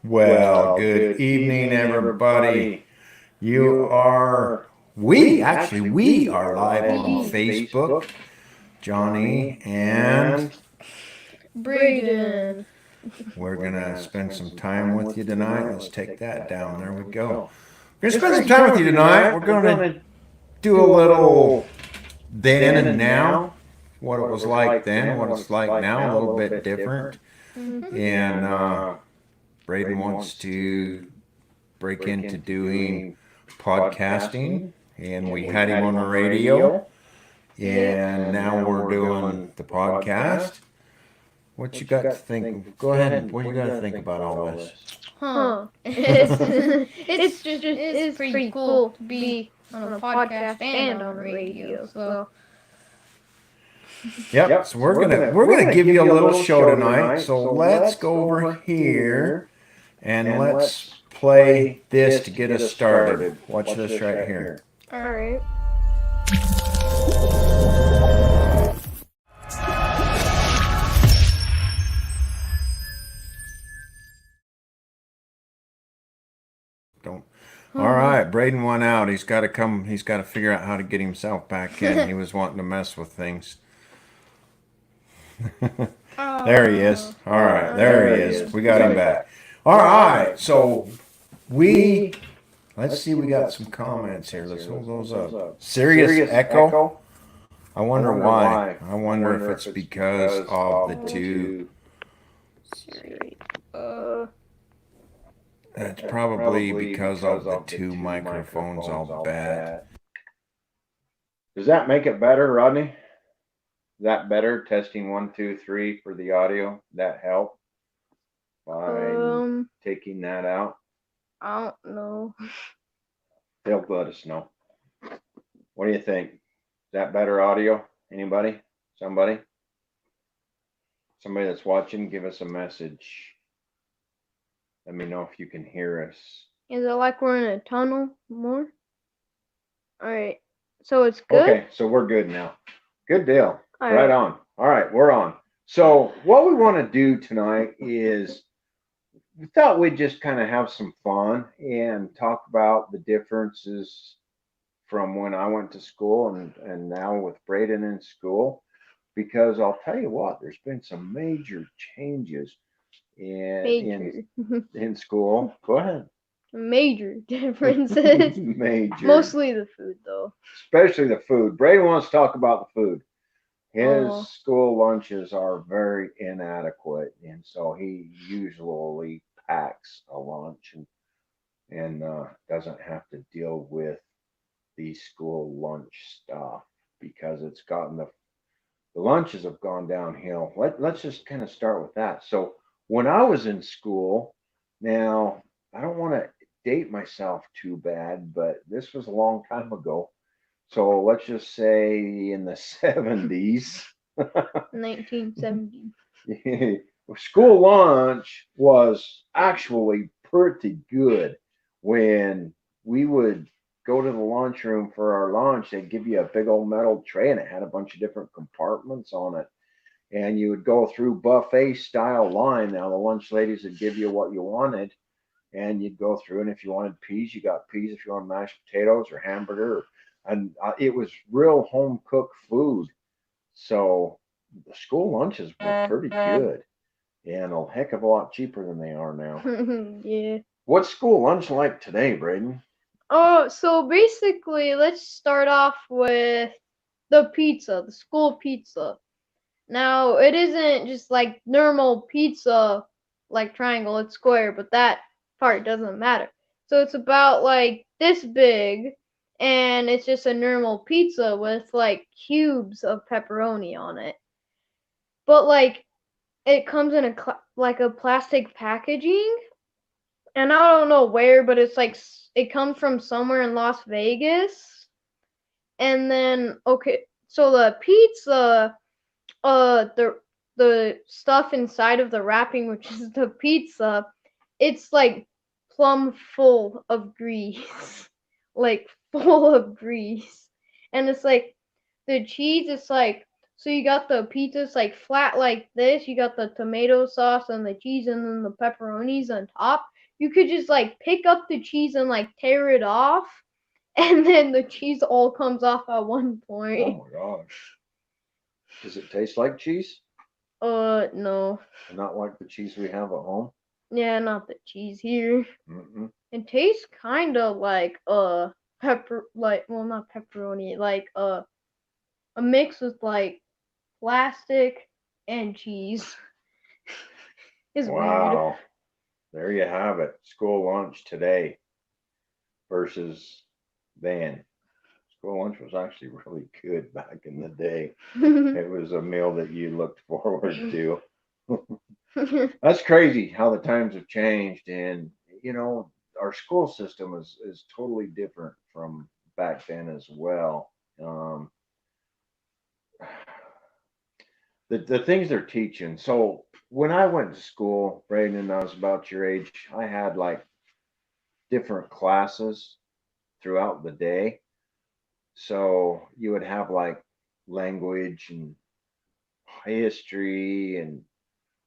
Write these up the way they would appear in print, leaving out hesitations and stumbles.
Well, good evening, everybody. You are, we are live on Facebook, Johnny, and Braiden. we're going to spend some time with you tonight. Let's take that down. There we go. We're going to spend some time with you tonight. We're going to do a little then and now, what it was like then, what it's like now, a little bit different. And Braden wants to break into doing podcasting, and we had him on the radio, and now we're doing the podcast. What you got to think? Go ahead. What you got to think about all this? It's pretty cool to be on a podcast and on radio. So Yep. So we're gonna give you a little show tonight. So let's go over here and let's play this to get us started. Watch this right here. all right. Don't. All right, Braden won out. He's got to come. He's got to figure out how to get himself back in. He was wanting to mess with things. There he is. All right, there he is. We got him back. All right, so let's see. We got some comments here. Let's hold those up. Serious echo. I wonder why. I wonder if it's because of the two. It's probably because of the two microphones, I'll bet. Does that make it better, Rodney? Is that better? Testing 1, 2, 3 for the audio. That help by taking that out? I don't know. They'll let us know. What do you think? Is that better audio? Anybody? Somebody? Somebody that's watching, give us a message. Let me know if you can hear us. Is it like we're in a tunnel more? All right. So it's good? Okay, so we're good now. Good deal. All right on. All right, we're on. So what we want to do tonight is we thought we'd just kind of have some fun and talk about the differences from when I went to school and now with Braden in school. Because I'll tell you what, there's been some major changes in school. Go ahead. Major differences. Major. Mostly the food, though. Especially the food. Braden wants to talk about the food. His school lunches are very inadequate, and so he usually packs a lunch and doesn't have to deal with the school lunch stuff because it's gotten the lunches have gone downhill. Let's just kind of start with that. So when I was in school, now I don't want to date myself too bad, but this was a long time ago. So let's just say in the 70s. 1970. School lunch was actually pretty good. When we would go to the lunchroom for our lunch, they'd give you a big old metal tray and it had a bunch of different compartments on it. And you would go through buffet style line. Now the lunch ladies would give you what you wanted and you'd go through. And if you wanted peas, you got peas. If you wanted mashed potatoes or hamburger, and it was real home cooked food. So the school lunches were pretty good and a heck of a lot cheaper than they are now. Yeah. What's school lunch like today, Braden? Oh, so basically, let's start off with the pizza, the school pizza. Now, it isn't just like normal pizza, like triangle, it's square, but that part doesn't matter. So it's about like this big, and it's just a normal pizza with like cubes of pepperoni on it. But like, it comes in a plastic packaging, and I don't know where, but it's like it comes from somewhere in Las Vegas. And then so the pizza, the stuff inside of the wrapping, which is the pizza, it's like plumb full of grease, like full of grease, and it's like the cheese. It's like so you got the pizza, it's like flat like this. You got the tomato sauce and the cheese, and then the pepperonis on top. you could just like pick up the cheese and like tear it off, and then the cheese all comes off at one Oh point. my gosh. Does it taste like cheese? No. Not like the cheese we have at home? Yeah, not the cheese here. Mm-mm. It tastes kind of like well, not pepperoni, like a mix with like plastic and cheese. It's weird. Wow. There you have it. School lunch today versus then. School lunch was actually really good back in the day. It was a meal that you looked forward to. That's crazy how the times have changed, and our school system is totally different from back then as well. Um, the things they're teaching. So when I went to school, Braden, and I was about your age, I had like different classes throughout the day. So you would have like language and history and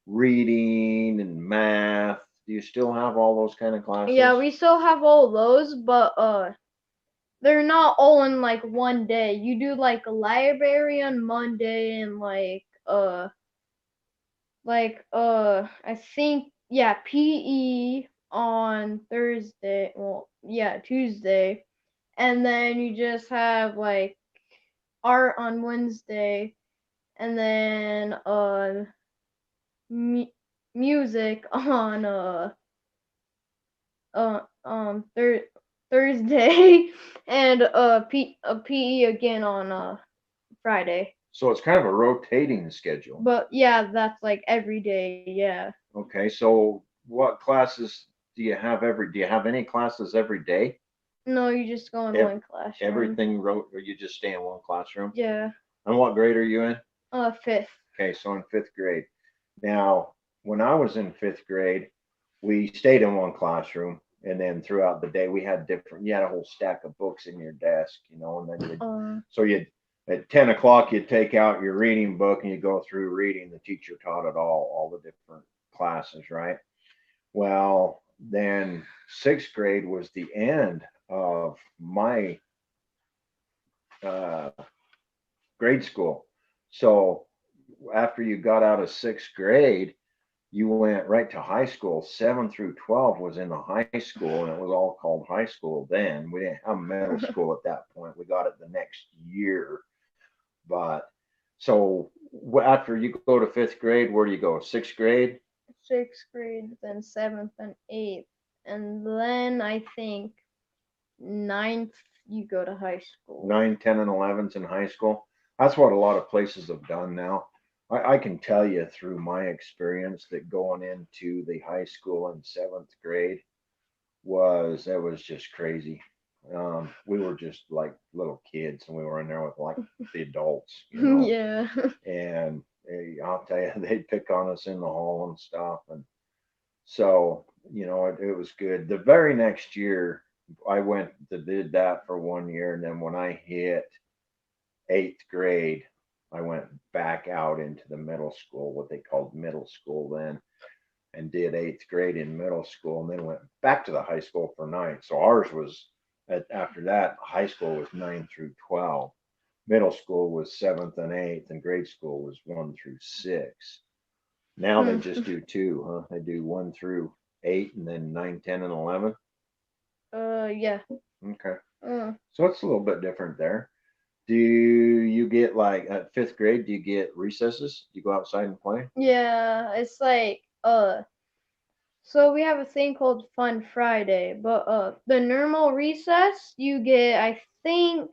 reading and math. Do you still have all those kind of classes? Yeah, we still have all those, but they're not all in like one day. You do like a library on Monday and I think yeah, PE on Thursday. Well, yeah, Tuesday. And then you just have like art on Wednesday, and then music on Thursday, and PE again on Friday. So it's kind of a rotating schedule. But yeah, that's like every day. Yeah. Okay, so what classes do you have every? Do you have any classes every day? No, you just go in Ev- one classroom. Everything wrote, or you just stay in one classroom? Yeah. And what grade are you in? Fifth. Okay, so in fifth grade. Now, when I was in fifth grade, we stayed in one classroom, and then throughout the day we had different. You had a whole stack of books in your desk, and then you at 10 o'clock you'd take out your reading book and you go through reading. The teacher taught it all the different classes, right? Well, then sixth grade was the end of my uh, grade school. So after you got out of sixth grade, you went right to high school. 7 through 12 was in the high school, and it was all called high school then. We didn't have middle school at that point. We got it the next year. But so after you go to fifth grade, where do you go? Sixth grade? Sixth grade, then seventh and eighth, and then I think ninth you go to high school. 9, 10, and 11's in high school. That's what a lot of places have done now. I can tell you through my experience that going into the high school in seventh grade was just crazy. We were just like little kids, and we were in there with like the adults, Yeah. And I'll tell you, they'd pick on us in the hall and stuff, and so it was good. The very next year, I went to did that for 1 year, and then when I hit eighth grade, I went back out into the middle school, what they called middle school then, and did eighth grade in middle school, and then went back to the high school for ninth. So ours was after that, high school was 9 through 12, middle school was seventh and eighth, and grade school was 1 through 6. Now they just do two, huh? They do 1 through 8, and then 9, 10, and 11. Yeah. Okay. So it's a little bit different there. Do you get like at fifth grade? Do you get recesses? Do you go outside and play? Yeah, it's like so we have a thing called Fun Friday, but the normal recess you get I think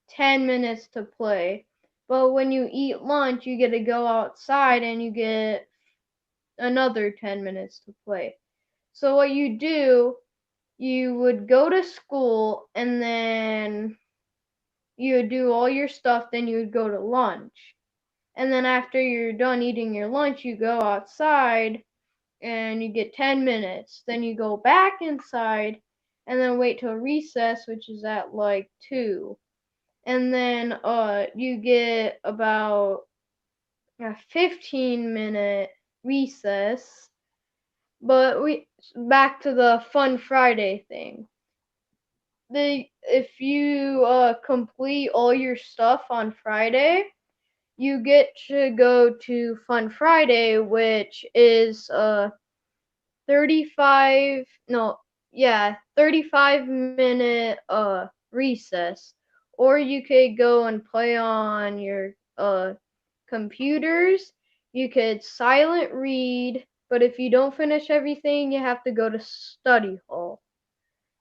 10 minutes to play. But when you eat lunch, you get to go outside and you get another 10 minutes to play. So what you do, you would go to school and then you would do all your stuff, then you would go to lunch. And then after you're done eating your lunch, you go outside and you get 10 minutes. Then you go back inside and then wait till recess, which is at like 2. And then you get about a 15-minute recess. But back to the Fun Friday thing. If you complete all your stuff on Friday, you get to go to Fun Friday, which is 35 no yeah 35-minute recess, or you could go and play on your computers. You could silent read, but if you don't finish everything, you have to go to study hall,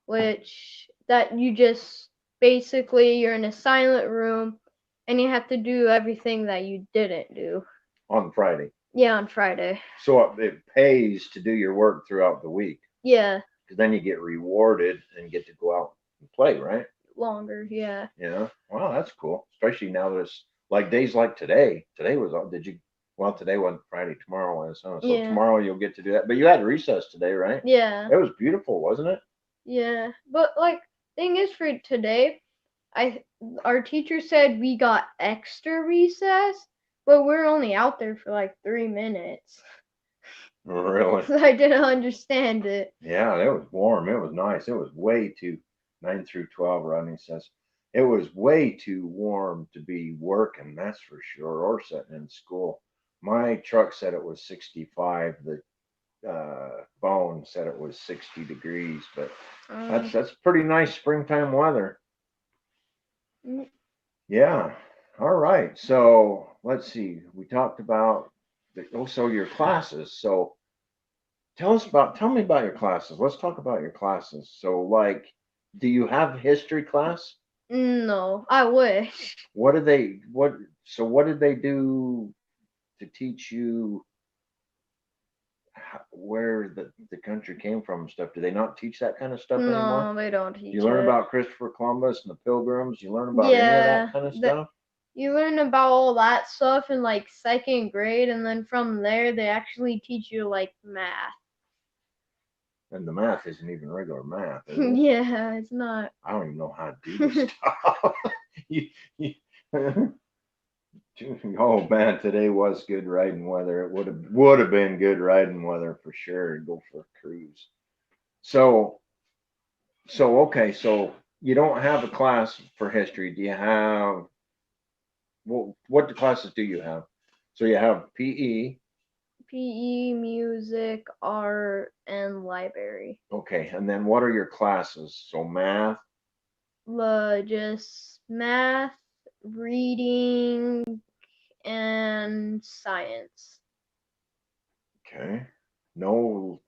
which that you just basically you're in a silent room and you have to do everything that you didn't do. On Friday. Yeah, on Friday. So it pays to do your work throughout the week. Yeah, Because then you get rewarded and get to go out and play, right? longer. Yeah. Yeah. Wow, that's cool. Especially now that it's like days like today. Today was, did you, well, today wasn't Friday, tomorrow was. So Yeah. tomorrow you'll get to do that. But you had recess today, right? Yeah. It was beautiful, wasn't it? Yeah. But like thing is for today, our teacher said we got extra recess, but we're only out there for like 3 minutes. Really? I didn't understand it. Yeah, it was warm. It was nice. It was way too 9 through 12 running says it was way too warm to be working, that's for sure, or sitting in school. My truck said it was 65. The phone said it was 60 degrees, but that's pretty nice springtime weather. Mm. Yeah. All right. So let's see. We talked about also your classes. So tell me about your classes. Let's talk about your classes. So like, do you have history class? No, I wish. What did they what did they do to teach you where the country came from and stuff? Do they not teach that kind of stuff anymore? No, they don't teach You learn it. about Christopher Columbus and the Pilgrims. You learn about any of that kind of stuff. You learn about all that stuff in like second grade, and then from there they actually teach you like math. And the math isn't even regular math, is it? Yeah, it's not. I don't even know how to do this stuff. You- you- oh man, today was good riding weather. It would have been good riding weather for sure. Go for a cruise. So okay, so you don't have a class for history. Do you have what classes do you have? So you have PE. PE, music, art, and library. Okay, and then what are your classes? So math. Just math, reading, and science. Okay. No,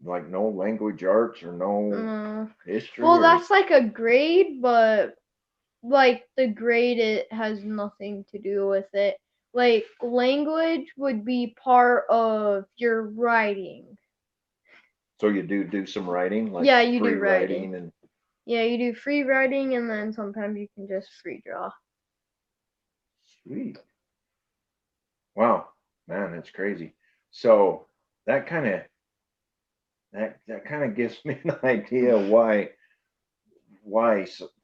like no language arts or no history Well, or that's like a grade, but like the grade it has nothing to do with it. Like language would be part of your writing. so you do some writing, like Yeah, you free do writing. and Yeah, you do free writing, and then sometimes you can just free draw. sweet. Wow, man, that's crazy. So that kind of that kind of gives me an idea why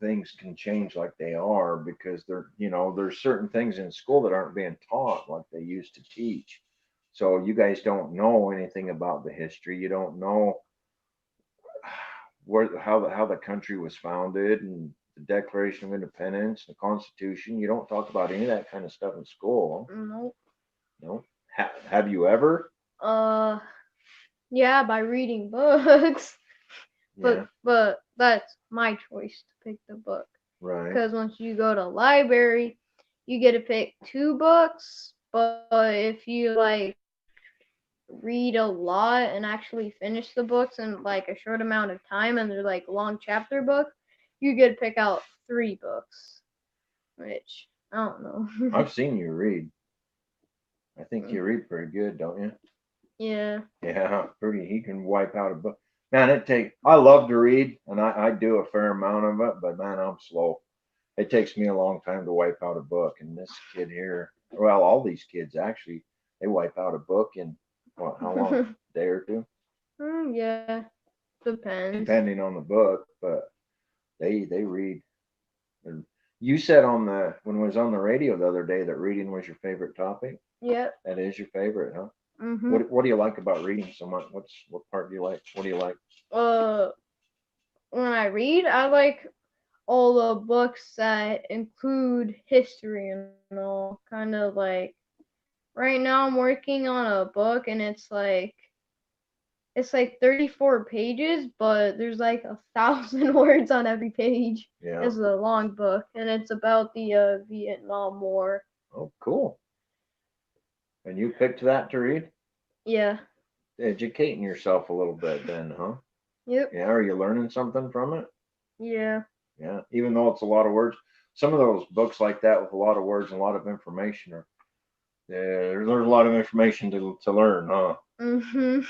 things can change like they are because there's certain things in school that aren't being taught like they used to teach. So you guys don't know anything about the history. You don't know how the country was founded and the Declaration of Independence, the Constitution. You don't talk about any of that kind of stuff in school. Nope. No. Have you ever? Yeah, by reading books. Yeah. But that's my choice to pick the book. Right. Because once you go to library, you get to pick 2 books. But if you like read a lot and actually finish the books in like a short amount of time, and they're like long chapter books, you get to pick out 3 books. Which I don't know. I've seen you read. I think you read pretty good, don't you? Yeah. Yeah, pretty. He can wipe out a book. Man, I love to read, and I do a fair amount of it, but man, I'm slow. It takes me a long time to wipe out a book. And this kid here, well, all these kids actually, they wipe out a book in what, how long? A day or two? Yeah. Depends. Depending on the book, but they read. And you said when it was on the radio the other day that reading was your favorite topic. Yep. That is your favorite, huh? Mhm. What do you like about reading so much? What part do you like? What do you like? Uh, when I read, I like all the books that include history and all. Kind of like right now, I'm working on a book, and it's like 34 pages, but there's like 1,000 words on every page. Yeah. It's a long book, and it's about the Vietnam War. Oh, cool. And you picked that to read? Yeah. Educating yourself a little bit then, huh? Yep. Yeah, are you learning something from it? Yeah. Yeah, even though it's a lot of words. Some of those books like that with a lot of words and a lot of information are, yeah, there's a lot of information to learn, huh? Mhm.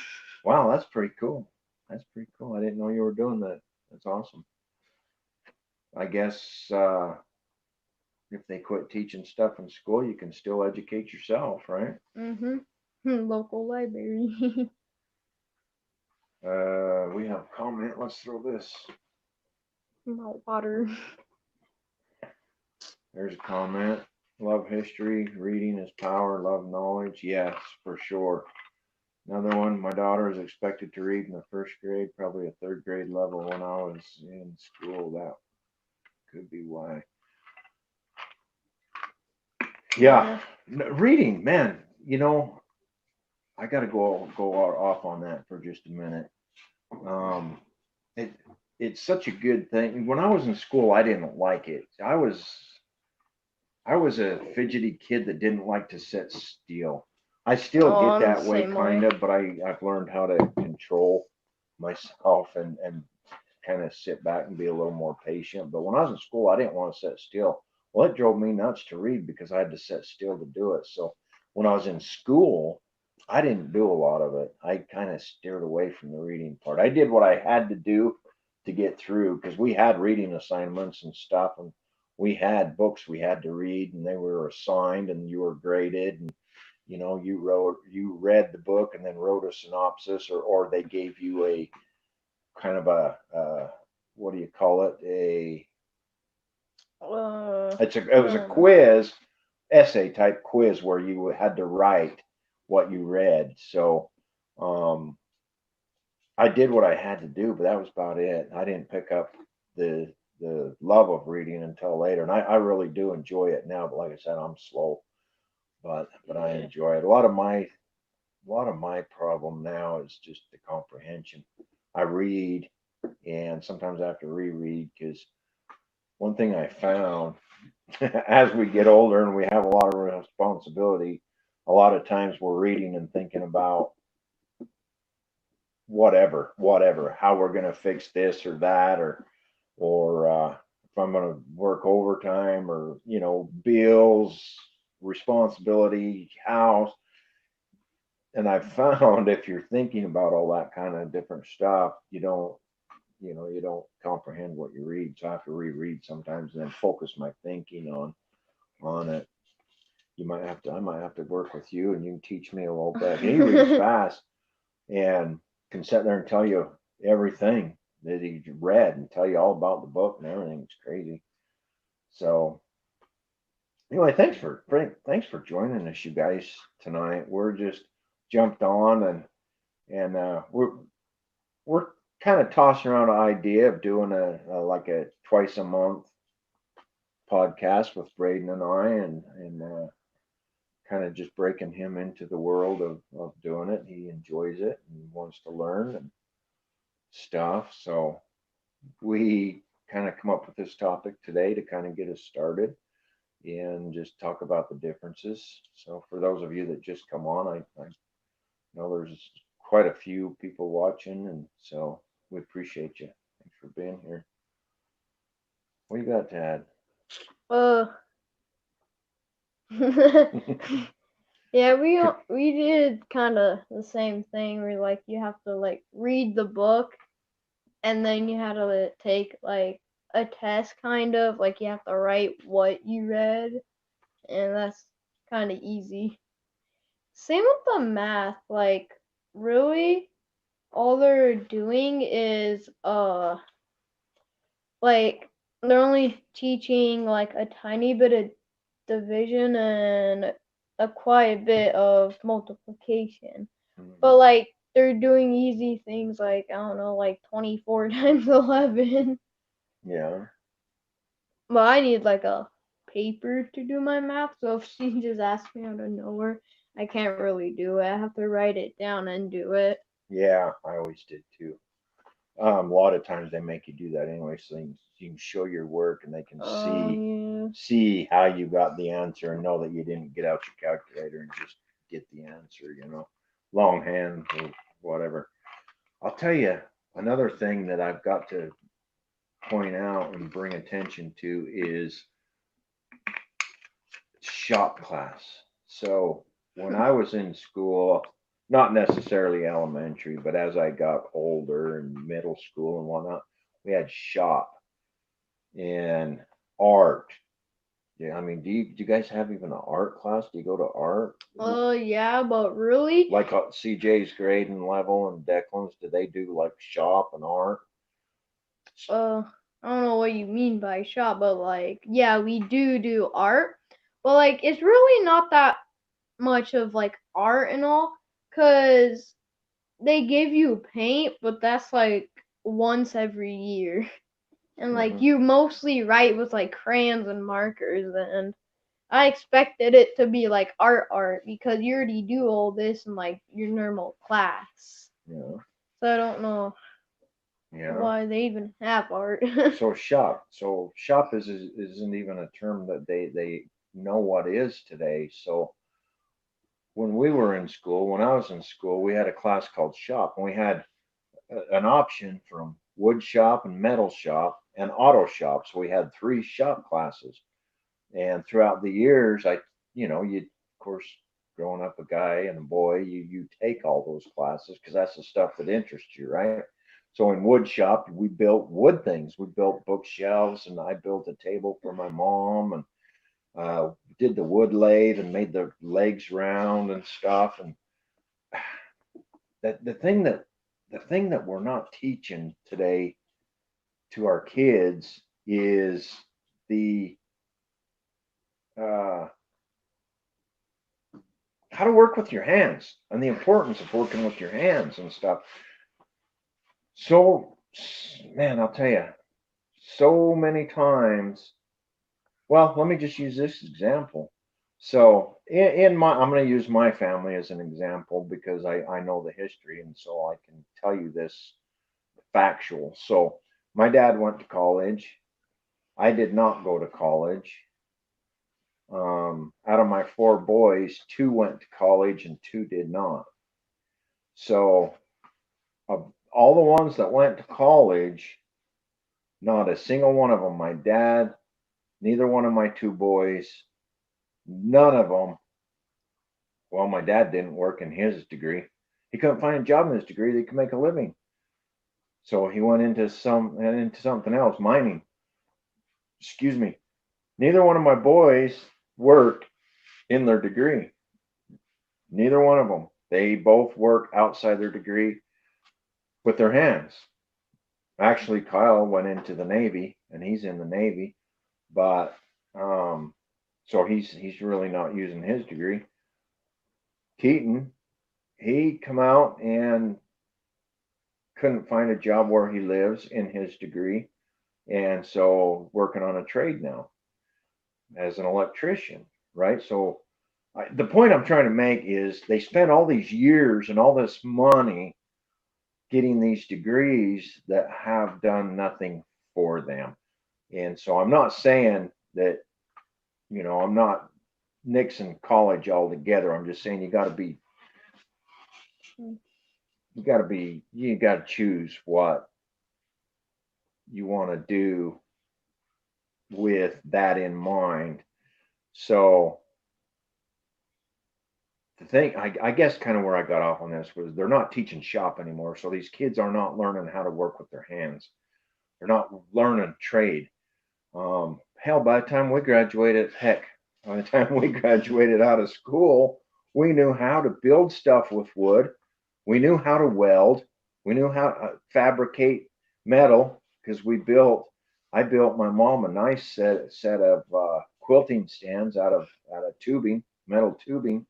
Wow, that's pretty cool. That's pretty cool. I didn't know you were doing that. That's awesome. I guess if they quit teaching stuff in school, you can still educate yourself, right? Mhm. Local library. We have a comment. Let's throw this. Not water. There's a comment. Love history. Reading is power. Love knowledge. Yes, for sure. Another one. My daughter is expected to read in the first grade, probably a third grade level when I was in school. That could be why. Yeah, reading, man. I got to go off on that for just a minute. Um, it it's such a good thing. When I was in school, I didn't like it. I was a fidgety kid that didn't like to sit still. I still Oh, get I'm the that way, same kind way. of, but I've learned how to control myself and kind of sit back and be a little more patient. But when I was in school, I didn't want to sit still. Well, it drove me nuts to read because I had to sit still to do it. So when I was in school, I didn't do a lot of it. I kind of steered away from the reading part. I did what I had to do to get through because we had reading assignments and stuff, and we had books we had to read, and they were assigned, and you were graded, and you read the book and then wrote a synopsis, or they gave you a kind of a what do you call it? It was a Um, quiz, essay type quiz where you had to write what you read. So um, I did what I had to do, but that was about it. I didn't pick up the love of reading until later, and I really do enjoy it now. But like I said, I'm slow, but I yeah. enjoy it. A lot of my problem now is just the comprehension. I read, and sometimes I have to reread because one thing I found as we get older and we have a lot of responsibility, a lot of times we're reading and thinking about whatever, how we're going to fix this or that, or if I'm going to work overtime, or bills, responsibility, house. And I've found if you're thinking about all that kind of different stuff, you don't comprehend what you read. So I have to reread sometimes and then focus my thinking on it. I might have to work with you, and you can teach me a little bit. He reads fast and can sit there and tell you everything that he read and tell you all about the book and everything. It's crazy. So anyway, thanks for joining us, you guys, tonight. We're just jumped on, and we're kind of tossing around an idea of doing a like a twice a month podcast with Braden and I, and kind of just breaking him into the world of doing it. He enjoys it and wants to learn and stuff. So we kind of come up with this topic today to kind of get us started and just talk about the differences. So for those of you that just come on, I know there's quite a few people watching, and so we appreciate you. Thanks for being here. What you got to add? uh, yeah, we did kind of the same thing. Where like you have to like read the book, and then you had to take like a test, kind of like you have to write what you read, and that's kind of easy. Same with the math. Like really, all they're doing is like they're only teaching like a tiny bit of division and a quiet bit of multiplication. Mhm. But like they're doing easy things like I don't know, like 24 times 11. Yeah. But I need like a paper to do my math, so if she just asks me out of nowhere, I can't really do it. I have to write it down and do it. Yeah, I always did too. A lot of times they make you do that anyway, so you can show your work and they can Oh yeah. see how you got the answer and know that you didn't get out your calculator and just get the answer. Longhand or whatever. I'll tell you another thing that I've got to point out and bring attention to is shop class. So when I was in school, not necessarily elementary, but as I got older and middle school and whatnot, we had shop and art. Yeah, I mean, do you guys have even an art class? Do you go to art? Yeah, but really? Like CJ's grade and level and Declan's, do they do like shop and art? Uh, I don't know what you mean by shop, but like, yeah, we do art, but like, it's really not that much of like art and all, cause they give you paint, but that's like once every year. And like Hmm. you mostly write with like crayons and markers, and I expected it to be like art because you already do all this in like your normal class. Yeah, So I don't know yeah. why they even have art. So shop isn't even a term that they know what is today. So when we were in school, when I was in school, we had a class called shop, and we had an option from wood shop and metal shop and auto shop. So we had three shop classes. And throughout the years, you of course, growing up a guy and a boy, you take all those classes because that's the stuff that interests you, right? So in wood shop, we built wood things. We built bookshelves, and I built a table for my mom, and did the wood lathe and made the legs round and stuff. And that the thing that we're not teaching today to our kids is the uh, how to work with your hands and the importance of working with your hands and stuff. So, man, I'll tell you, so many times. Well, let me just use this example. So, I'm going to use my family as an example because I know the history, and so I can tell you this factual. So, my dad went to college. I did not go to college. Out of my four boys, two went to college and two did not. So, of all the ones that went to college, not a single one of them, my dad, neither one of my two boys, none of them. Well, my dad didn't work in his degree. He couldn't find a job in his degree that he could make a living. So he went into something else, mining. Excuse me. Neither one of my boys worked in their degree. Neither one of them. They both work outside their degree with their hands. Actually, Kyle went into the Navy, and he's in the Navy, but so he's really not using his degree. Keaton, he come out and couldn't find a job where he lives in his degree, and so working on a trade now as an electrician, right? So the point I'm trying to make is they spent all these years and all this money getting these degrees that have done nothing for them. And so I'm not saying that, I'm not nixing college altogether. I'm just saying you got to choose what you want to do with that in mind. So the thing, I guess, kind of where I got off on this was they're not teaching shop anymore. So these kids are not learning how to work with their hands. They're not learning trade. Hell, by the time we graduated, heck, by the time we graduated out of school, we knew how to build stuff with wood. We knew how to weld. We knew how to fabricate metal because I built my mom a nice set of quilting stands out of tubing. metal tubing,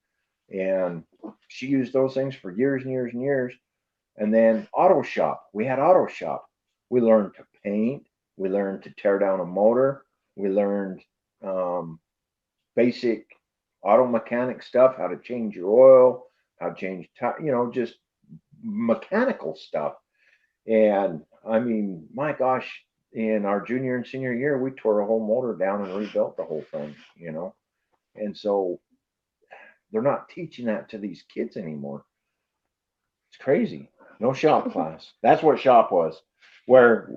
and she used those things for years and years and years. And then auto shop. We had auto shop. We learned to paint. We learned to tear down a motor. We learned um, basic auto mechanic stuff, how to change your oil, how to change, just mechanical stuff. And I mean, my gosh, in our junior and senior year, we tore a whole motor down and rebuilt the whole thing. And so they're not teaching that to these kids anymore. It's crazy. No shop class. That's what shop was. Where,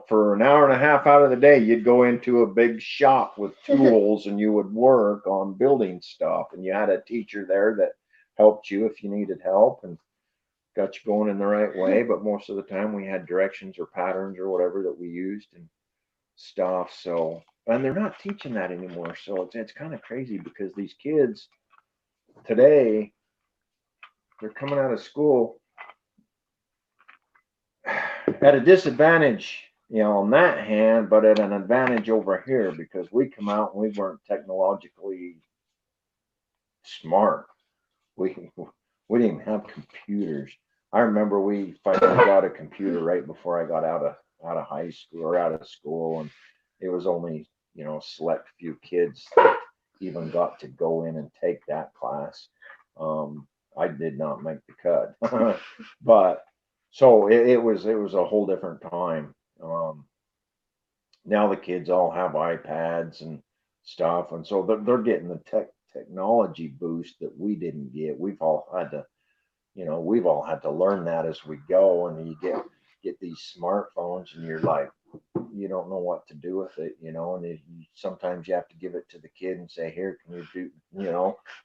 for an hour and a half out of the day, you'd go into a big shop with tools and you would work on building stuff. And you had a teacher there that helped you if you needed help and got you going in the right way. But most of the time, we had directions or patterns or whatever that we used and stuff. So, and they're not teaching that anymore. So it's kind of crazy because these kids today, they're coming out of school at a disadvantage, on that hand, but at an advantage over here because we come out and we weren't technologically smart. We didn't have computers. I remember we finally got a computer right before I got out of high school or out of school, and it was only select few kids that even got to go in and take that class. I did not make the cut, but so it was a whole different time. Now the kids all have iPads and stuff, and so they're getting the technology boost that we didn't get. We've all had to learn that as we go, and you get these smartphones, and you're like, you don't know what to do with it, and sometimes you have to give it to the kid and say, here, can you do,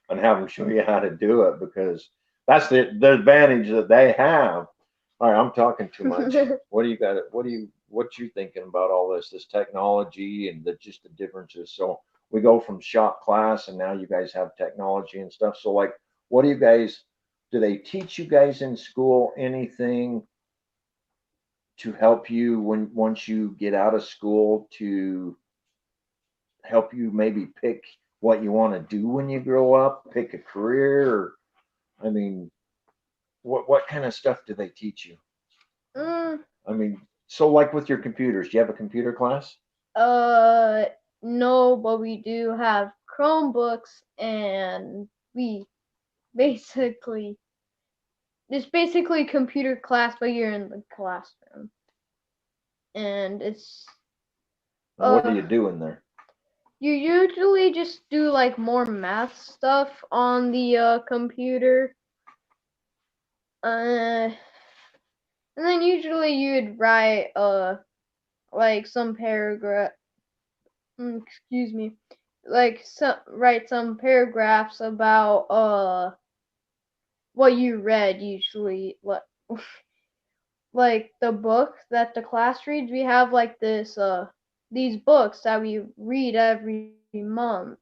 and have them show you how to do it because that's the advantage that they have. All right, I'm talking too much. What do you got? What you thinking about all this technology and just the differences? So we go from shop class, and now you guys have technology and stuff. So like, what do they teach you guys in school anything to help you once you get out of school to help you maybe pick what you want to do when you grow up, pick a career? Or, I mean, what kind of stuff do they teach you? Mm, I mean, so like with your computers, do you have a computer class? no, but we do have Chromebooks, and we basically it's basically computer class, but you're in the classroom, and it's And what do uh you do in there? you usually just do like more math stuff on the computer, and then usually you'd write like some paragraph. Excuse me, like write some paragraphs about what you read usually, what like the book that the class reads. We have like these books that we read every month,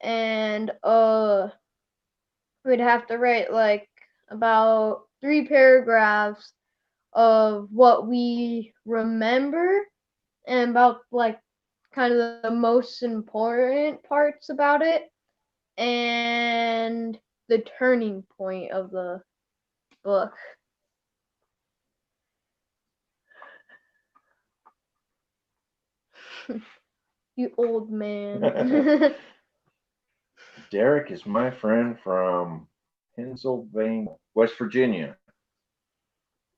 and we'd have to write like about 3 paragraphs of what we remember and about like kind of the most important parts about it and the turning point of the book. You old man. Derek is my friend from Pennsylvania, West Virginia.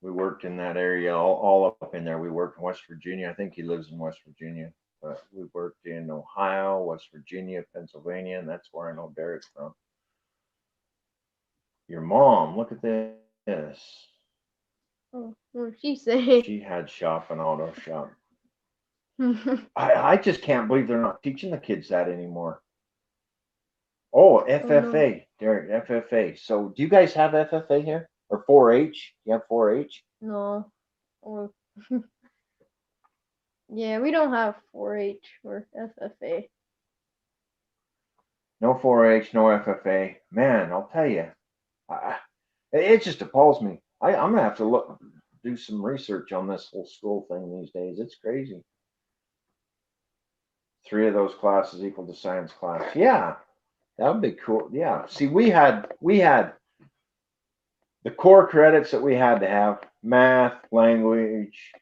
We worked in that area, all up in there. We worked in West Virginia. I think he lives in West Virginia, but we worked in Ohio, West Virginia, Pennsylvania, and that's where I know Derek's from. Your mom, look at this. Oh, what did she say? She had shop and auto shop. I just can't believe they're not teaching the kids that anymore. Oh, FFA, no. Derek, FFA. So do you guys have FFA here? Or 4-H? You have 4-H? No. Or yeah, we don't have 4-H or FFA. No 4-H, no FFA. Man, I'll tell you, it just appalls me. I'm gonna have to do some research on this whole school thing these days. It's crazy. 3 of those classes equal to science class. Yeah, That would be cool. Yeah. See, we had the core credits that we had to have: math, language,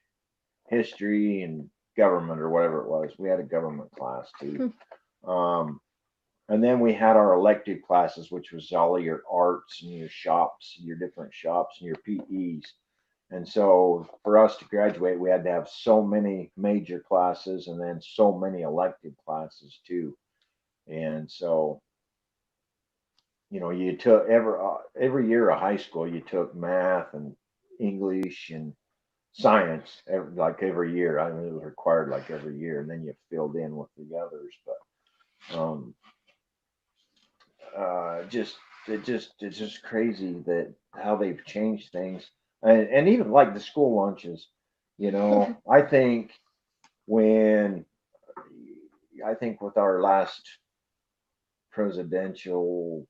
history, and government, or whatever it was. We had a government class too. Um, and then we had our elective classes, which was all of your arts and your shops, your different shops, and your PEs. And so for us to graduate, we had to have so many major classes and then so many elective classes too. And so, you took every year of high school, you took math and English and science like every year. I mean, it was required like every year, and then you filled in with the others. But just it's just crazy that how they've changed things, and even like the school lunches. I think when I think with our last presidential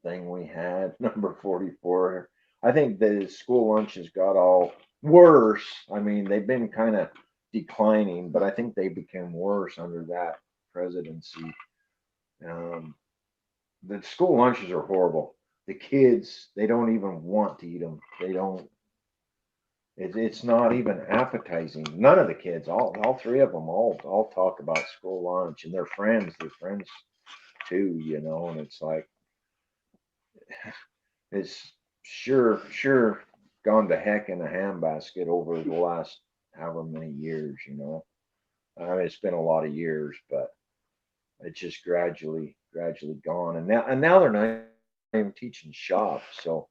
thing we had, number 44, I think the school lunches got all worse. I mean, they've been kind of declining, but I think they became worse under that presidency. Um, the school lunches are horrible. The kids, they don't even want to eat them. They don't. It's not even appetizing. None of the kids, all three of them, all talk about school lunch and their friends. Their friends too, and it's like it's sure gone to heck in a handbasket over the last however many years. I mean, it's been a lot of years, but it's just gradually gone. And now they're not even teaching shops. So,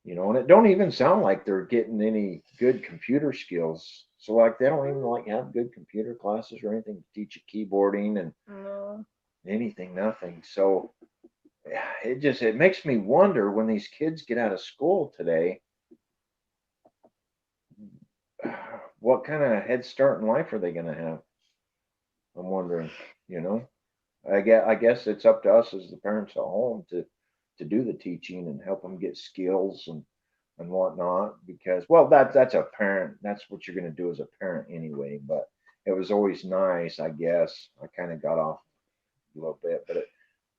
and it don't even sound like they're getting any good computer skills. So like they don't even like have good computer classes or anything to teach you keyboarding and No. anything, nothing. So it makes me wonder when these kids get out of school today, what kind of head start in life are they going to have? I'm wondering. You know, I guess it's up to us as the parents at home to do the teaching and help them get skills and whatnot. Because well, that's a parent. That's what you're going to do as a parent anyway. But it was always nice, I guess. I kind of got off a little bit, but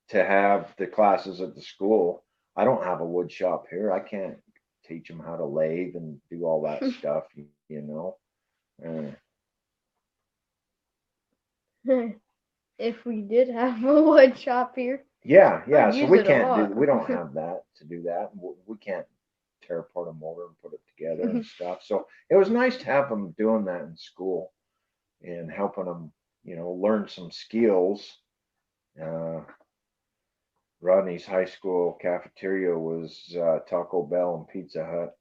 to have the classes at the school. I don't have a wood shop here. I can't teach them how to lathe and do all that stuff. Uh, If we did have a wood shop here, yeah. I'd So use we it a can't do. lot. We don't have that to do that. We can't tear apart a motor and put it together and stuff. So it was nice to have them doing that in school and helping them, learn some skills. Uh, Rodney's high school cafeteria was Taco Bell and Pizza Hut.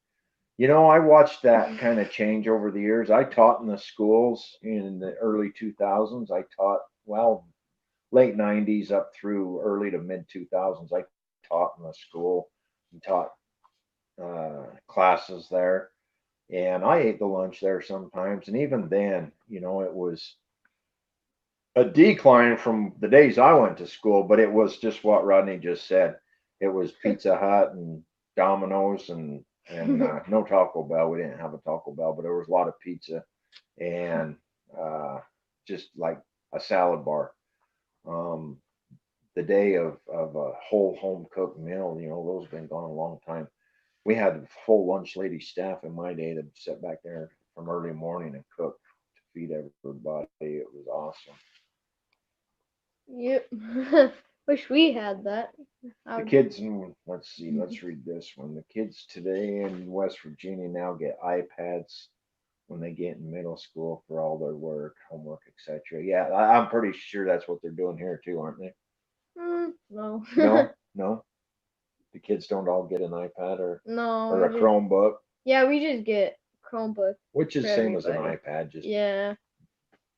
I watched that kind of change over the years. I taught in the schools in the early 2000s. I taught, well, late 90s up through early to mid 2000s. I taught in the school and taught classes there. And I ate the lunch there sometimes. And even then, it was a decline from the days I went to school, but it was just what Rodney just said. It was Pizza Hut and Domino's and no Taco Bell. We didn't have a Taco Bell, but there was a lot of pizza and uh, just like a salad bar. Um, the day of a whole home cooked meal, those have been gone a long time. We had full lunch lady staff in my day that sat back there from early morning and cooked to feed everybody. It was awesome. Yep. Wish we had that. I The would. kids, let's see, let's read this one. The kids today in West Virginia now get iPads when they get in middle school for all their work, homework, etc. Yeah, I'm pretty sure that's what they're doing here too, aren't they? No. No, no, the kids don't all get an iPad No. or a Chromebook, Yeah, we just get Chromebook which is for same as an everybody. iPad, just Yeah.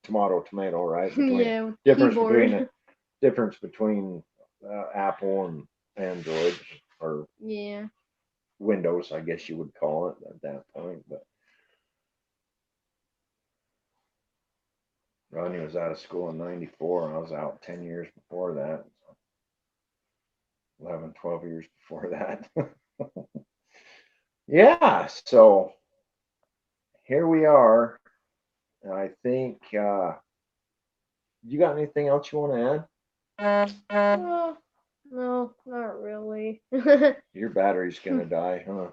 tomato, right? Yeah. With Difference keyboard. between difference between Apple and Android or Yeah. Windows, I guess you would call it at that point. But Ronnie was out of school in '94, and I was out 10 years before that, 11, 12 years before that. Yeah, so here we are. I think, you got anything else you want to add? No, not really. Your battery's gonna die, huh?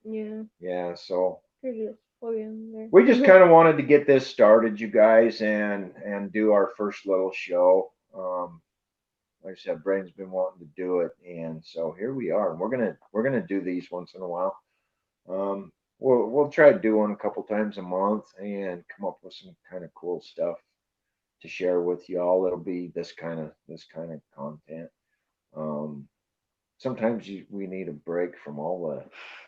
Yeah, Yeah, so you just plug it in there. we just kind of wanted to get this started, you guys, and do our first little show. Like I said, Braden's been wanting to do it, and so here we are. We're gonna do these once in a while. We'll try to do one a couple times a month and come up with some kind of cool stuff to share with y'all. It'll be this kind of content. Um, Sometimes we need a break from all the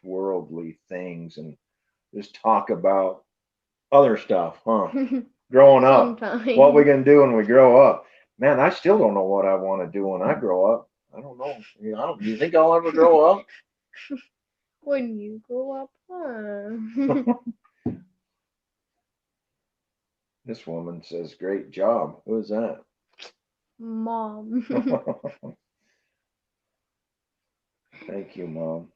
worldly things and just talk about other stuff, huh? Growing up, what we Sometimes. gonna do when we grow up? Man, I still don't know what I want to do when I grow up. I don't know. Do you think I'll ever grow up? When you grow up, huh? This woman says, "Great job." Who is that? Mom. Thank you, Mom.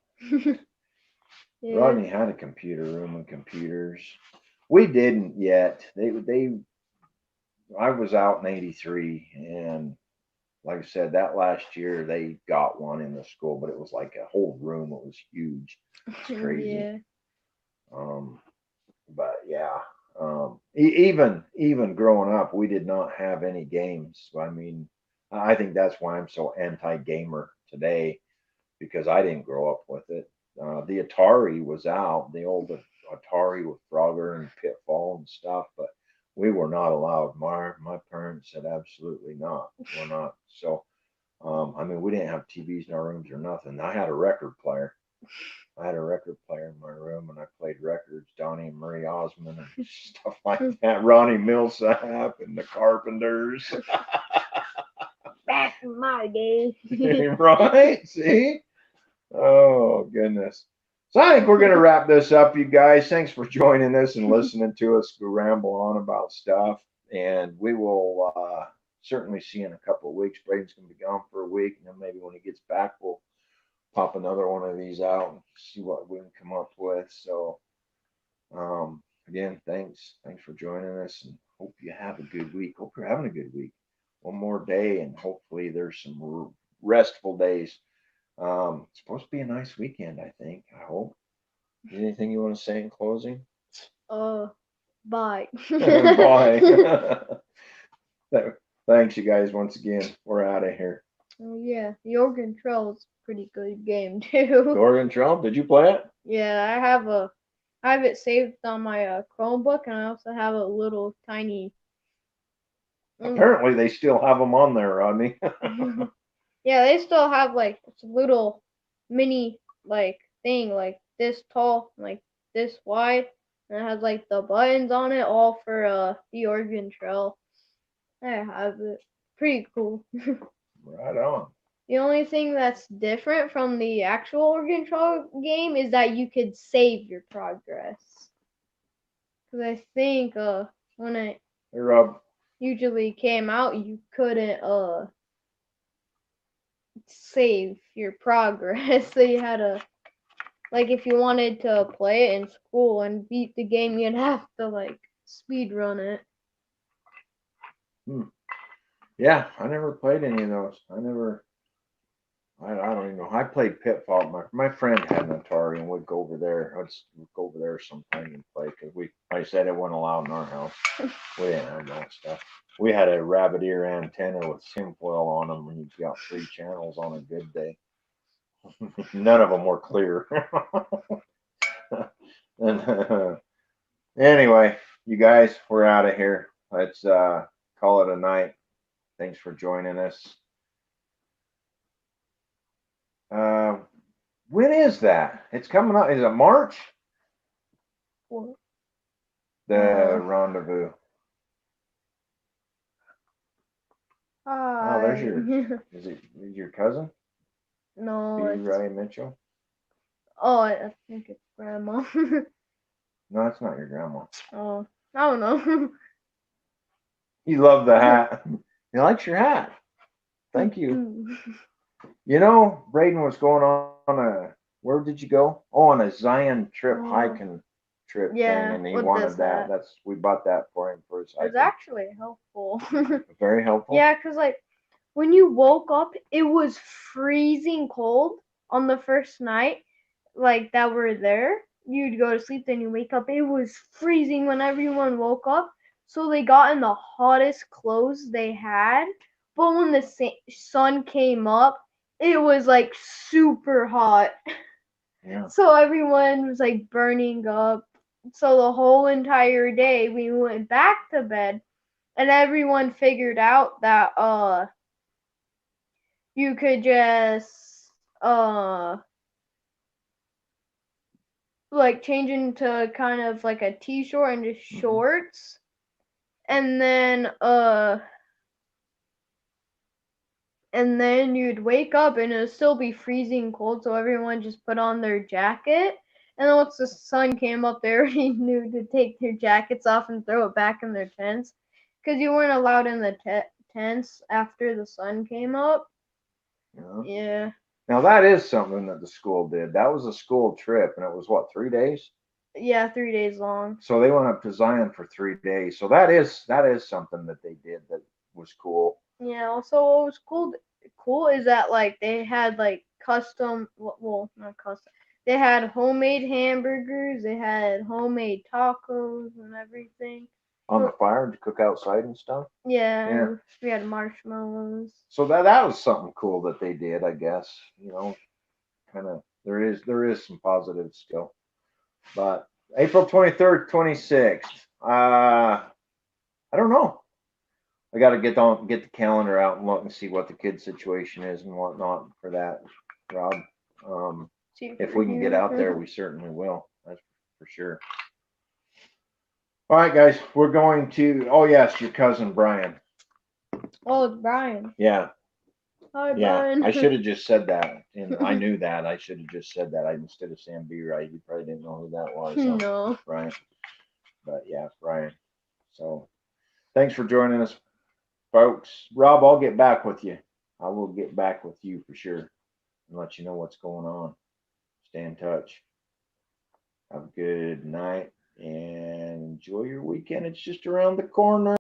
Yeah. Rodney had a computer room and computers. We didn't yet. I was out in '83, and like I said, that last year they got one in the school, but it was like a whole room. It was huge. It's crazy. Yeah. Um, but yeah, even growing up, we did not have any games. I mean, I think that's why I'm so anti-gamer today because I didn't grow up with it. The Atari was out, the old Atari with Frogger and Pitfall and stuff, but we were not allowed. My parents said absolutely not. We're not. So, I mean, we didn't have TVs in our rooms or nothing. I had a record player. I had a record player in my room, and I played records, Donnie and Marie Osmond and stuff like that. Ronnie Millsap and the Carpenters. Back in my day. Right? See? Oh, goodness. So I think we're going to wrap this up, you guys. Thanks for joining us and listening to us ramble on about stuff. And we will certainly see you in a couple of weeks. Braden's going to be gone for a week. And then maybe when he gets back, we'll pop another one of these out and see what we can come up with. So, again, thanks. Thanks for joining us and hope you have a good week. Hope you're having a good week. One more day, and hopefully there's some restful days. It's supposed to be a nice weekend, I think. I hope. Anything you want to say in closing? Bye. Bye. Thanks, you guys, once again. We're out of here. Oh yeah, the Oregon Trail is a pretty good game too. Oregon Trail, did you play it? Yeah, I have it saved on my Chromebook, and I also have a little tiny. Apparently, they still have them on there, Rodney. Yeah, they still have like this little mini like thing like this tall, like this wide, and it has like the buttons on it, all for the Oregon Trail. I have it. Pretty cool. Right on. The only thing that's different from the actual Oregon Trail game is that you could save your progress. Because I think when it Hey, Rob. usually came out, you couldn't save your progress. So you had to, like, if you wanted to play it in school and beat the game, you'd have to like speed run it. Yeah, I never played any of those. I don't even know. I played Pitfall. My friend had an Atari, and we'd go over there. We'd go over there sometime and play because like I said, it wasn't allowed in our house. We didn't have that stuff. We had a rabbit ear antenna with tinfoil on them, and you got 3 channels on a good day. None of them were clear. And anyway, you guys, we're out of here. Let's call it a night. Thanks for joining us. When is that? It's coming up. Is it March? What? The rendezvous. Oh, there's your. Is it your cousin? No. B. Ray Mitchell. Oh, I think it's grandma. No, that's not your grandma. Oh, I don't know. You love the hat. He likes your hat. Thank you. You know, Braden was going on a. Where did you go? Oh, on a Zion trip, hiking trip Yeah, thing, and he with wanted this that. hat. We bought that for him for his hiking. It's actually helpful. Very helpful. Yeah, 'cause like when you woke up, it was freezing cold on the first night, like that we're there. You'd go to sleep, then you wake up. It was freezing when everyone woke up. So they got in the hottest clothes they had. But when the sun came up, it was like super hot. Yeah. So everyone was like burning up. So the whole entire day we went back to bed and everyone figured out that you could just like change into kind of like a t-shirt and just shorts, and then you'd wake up and it'd still be freezing cold, so everyone just put on their jacket. And then once the sun came up, they already knew to take their jackets off and throw it back in their tents, because you weren't allowed in the tents after the sun came up. Yeah. Yeah. Now that is something that the school did. That was a school trip, and it was what, 3 days? Yeah, 3 days long. So they went up to Zion for 3 days. So that is something that they did that was cool. Yeah. Also, what was cool is that like they had like custom, well, not custom. They had homemade hamburgers. They had homemade tacos and everything. On the fire to cook outside and stuff. Yeah, Yeah. we had marshmallows. So that was something cool that they did, I guess. You know, kind of there is some positives still. But April 23rd, 26th. I don't know. I got to get the calendar out and look and see what the kid situation is and whatnot for that, Rob. If we can get out there, we certainly will. That's for sure. All right, guys, we're going to. Oh yes, your cousin Brian. Oh, it's Brian. Yeah, Hi, yeah. Brian. I should have just said that, and I knew that. I should have just said that instead of Sam B. Right. You probably didn't know who that was. Huh? No. Brian. But yeah, Brian. So thanks for joining us, folks. Rob, I'll get back with you. I will get back with you for sure and let you know what's going on. Stay in touch. Have a good night and enjoy your weekend. It's just around the corner.